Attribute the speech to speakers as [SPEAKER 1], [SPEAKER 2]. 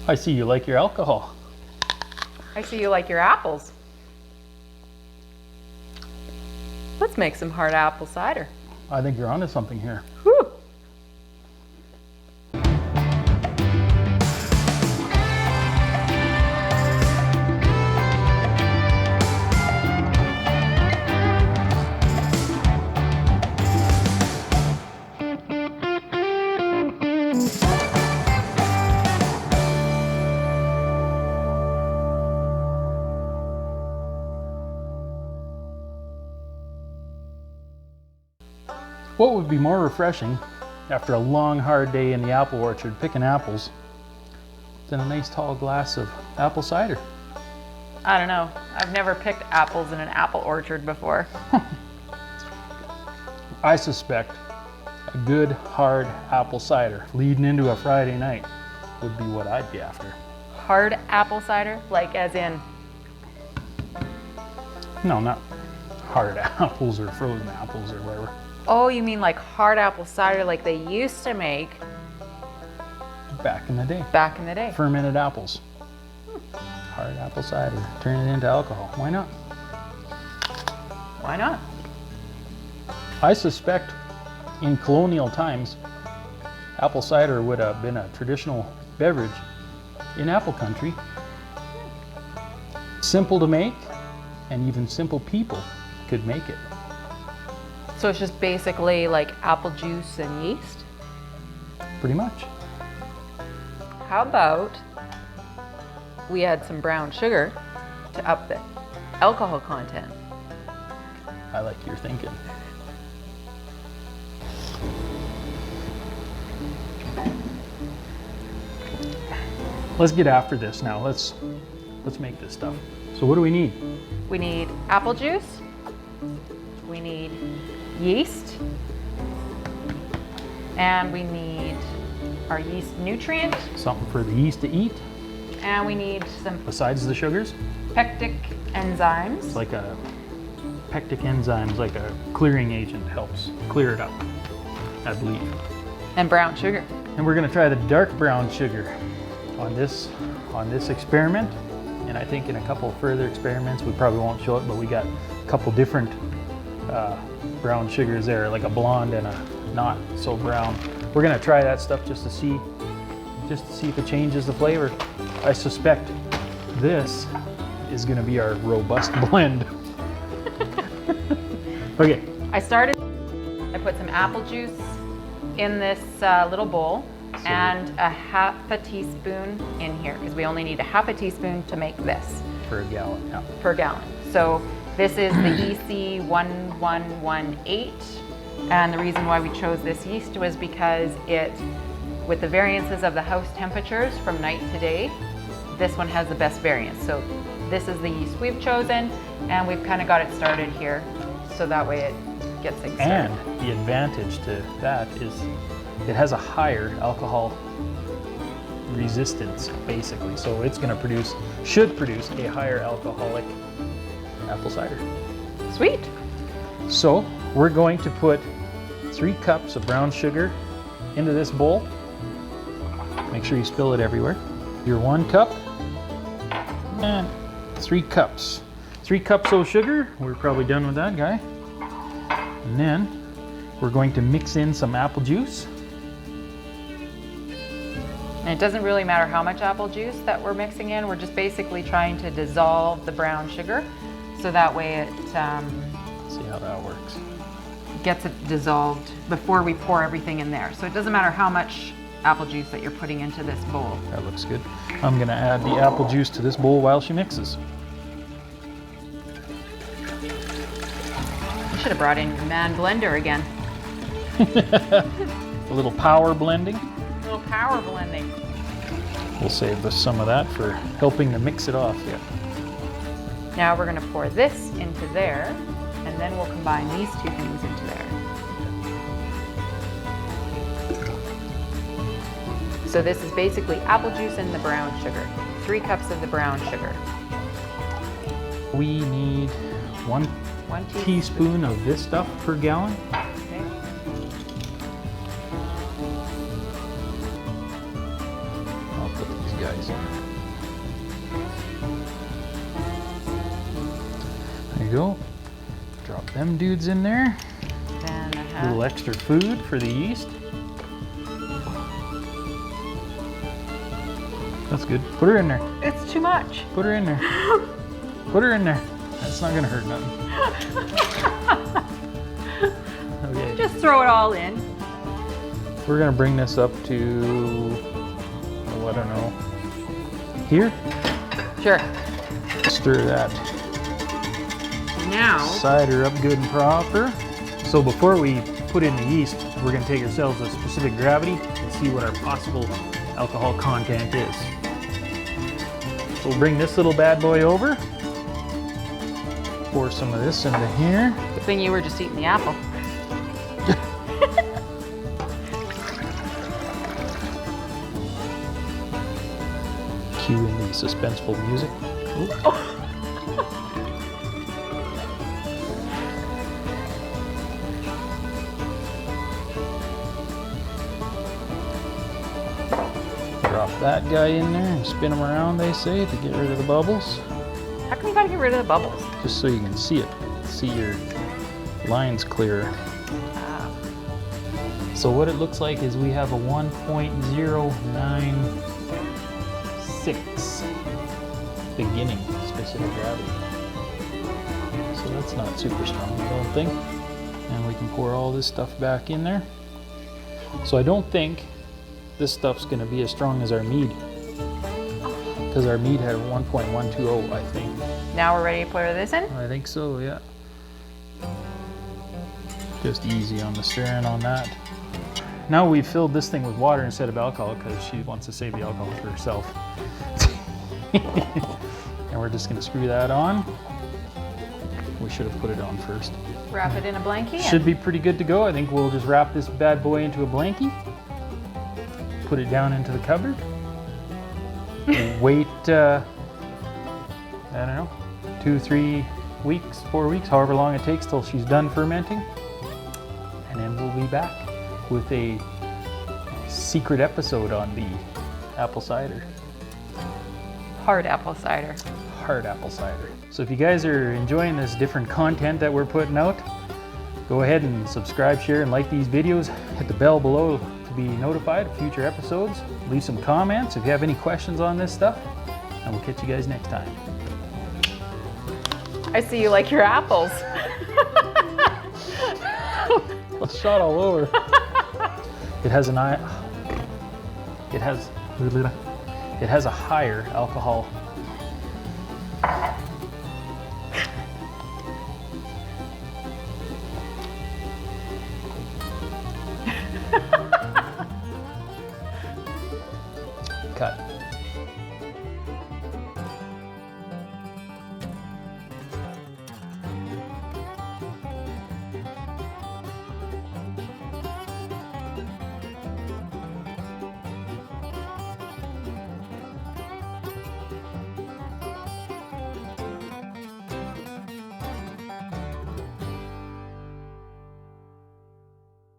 [SPEAKER 1] I see you like your alcohol.
[SPEAKER 2] I see you like your apples. Let's make some hard apple cider.
[SPEAKER 1] I think you're onto something here.
[SPEAKER 2] Whew.
[SPEAKER 1] What would be more refreshing after a long, hard day in the apple orchard picking apples than a nice tall glass of apple cider?
[SPEAKER 2] I don't know. I've never picked apples in an apple orchard before.
[SPEAKER 1] I suspect a good, hard apple cider leading into a Friday night would be what I'd be after.
[SPEAKER 2] Hard apple cider? Like as in?
[SPEAKER 1] No, not hard apples or frozen apples or whatever.
[SPEAKER 2] Oh, you mean like hard apple cider like they used to make
[SPEAKER 1] Back in the day.
[SPEAKER 2] back in the day?
[SPEAKER 1] Fermented apples. Hard apple cider. Turn it into alcohol. Why not?
[SPEAKER 2] Why not?
[SPEAKER 1] I suspect in colonial times, apple cider would have been a traditional beverage in apple country. Simple to make, and even simple people could make it.
[SPEAKER 2] So it's just basically like apple juice and yeast?
[SPEAKER 1] Pretty much.
[SPEAKER 2] How about we add some brown sugar to up the alcohol content?
[SPEAKER 1] I like your thinking. Let's get after this now. Let's make this stuff. So what do we need?
[SPEAKER 2] We need apple juice. We need yeast. And we need our yeast nutrient.
[SPEAKER 1] Something for the yeast to eat
[SPEAKER 2] And we need some
[SPEAKER 1] besides the sugars.
[SPEAKER 2] pectic enzymes.
[SPEAKER 1] It's like a pectic enzyme, like a clearing agent, helps clear it up, I believe.
[SPEAKER 2] And brown sugar.
[SPEAKER 1] And we're going to try the dark brown sugar on this experiment. And I think in a couple of further experiments, we probably won't show it, but we got a couple different brown sugars there, like a blonde and a not so brown. We're going to try that stuff just to see if it changes the flavor. I suspect this is going to be our robust blend. Okay.
[SPEAKER 2] I put some apple juice in this little bowl and a half a teaspoon in here because we only need a half a teaspoon to make this.
[SPEAKER 1] Per gallon, yeah.
[SPEAKER 2] Per gallon. So this is the EC1118, and the reason why we chose this yeast was because with the variances of the house temperatures from night to day, this one has the best variance. So this is the yeast we've chosen, and we've kind of got it started here, so that way it gets things started.
[SPEAKER 1] And the advantage to that is it has a higher alcohol resistance, basically. So it's going to should produce a higher alcoholic apple cider.
[SPEAKER 2] Sweet.
[SPEAKER 1] So we're going to put 3 cups of brown sugar into this bowl. Make sure you spill it everywhere. Your 1 cup and 3 cups. 3 cups of sugar. We're probably done with that, guy. And then we're going to mix in some apple juice.
[SPEAKER 2] And it doesn't really matter how much apple juice that we're mixing in. We're just basically trying to dissolve the brown sugar, so that way it
[SPEAKER 1] See how that works.
[SPEAKER 2] gets it dissolved before we pour everything in there. So it doesn't matter how much apple juice that you're putting into this bowl.
[SPEAKER 1] That looks good. I'm going to add the apple juice to this bowl while she mixes.
[SPEAKER 2] You should have brought in your man blender again.
[SPEAKER 1] A little power blending.
[SPEAKER 2] A little power blending.
[SPEAKER 1] We'll save some of that for helping to mix it off. Yeah.
[SPEAKER 2] Now we're going to pour this into there, and then we'll combine these 2 things into there. So this is basically apple juice and the brown sugar. 3 cups of the brown sugar.
[SPEAKER 1] We need 1 teaspoon of this stuff per gallon.
[SPEAKER 2] Okay.
[SPEAKER 1] I'll put these guys. There you go. Drop them dudes in there.
[SPEAKER 2] Then
[SPEAKER 1] A little extra food for the yeast. That's good. Put her in there.
[SPEAKER 2] it's too much.
[SPEAKER 1] Put her in there. Put her in there. That's not gonna hurt nothing. Okay.
[SPEAKER 2] Just throw it all in.
[SPEAKER 1] We're gonna bring this up to, oh, I don't know, here.
[SPEAKER 2] Sure.
[SPEAKER 1] Stir that
[SPEAKER 2] Now,
[SPEAKER 1] cider up good and proper. So before we put in the yeast, we're gonna take ourselves a specific gravity and see what our possible alcohol content is. So we'll bring this little bad boy over. Pour some of this into here.
[SPEAKER 2] good thing you were just eating the apple.
[SPEAKER 1] Cue in the suspenseful music. Oh. Drop that guy in there and spin him around, they say, to get rid of the bubbles.
[SPEAKER 2] How come you gotta get rid of the bubbles?
[SPEAKER 1] Just so you can see it. See your lines clearer. So what it looks like is we have a 1.096 beginning specific gravity. So that's not super strong, I don't think. And we can pour all this stuff back in there. So I don't think this stuff's gonna be as strong as our mead. Because our mead had 1.120, I think.
[SPEAKER 2] Now we're ready to pour this in?
[SPEAKER 1] I think so, yeah. Just easy on the stirring on that. Now we've filled this thing with water instead of alcohol because she wants to save the alcohol for herself. And we're just gonna screw that on. We should have put it on first.
[SPEAKER 2] Wrap it in a blankie.
[SPEAKER 1] Should be pretty good to go. I think we'll just wrap this bad boy into a blankie. Put it down into the cupboard. Wait, I don't know, 2, 3 weeks, 4 weeks, however long it takes till she's done fermenting. And then we'll be back with a secret episode on the apple cider.
[SPEAKER 2] Hard apple cider.
[SPEAKER 1] Hard apple cider. So if you guys are enjoying this different content that we're putting out, go ahead and subscribe, share, and like these videos. Hit the bell below to be notified of future episodes. Leave some comments if you have any questions on this stuff, and we'll catch you guys next time.
[SPEAKER 2] I see you like your apples.
[SPEAKER 1] Shot all over. It has a higher alcohol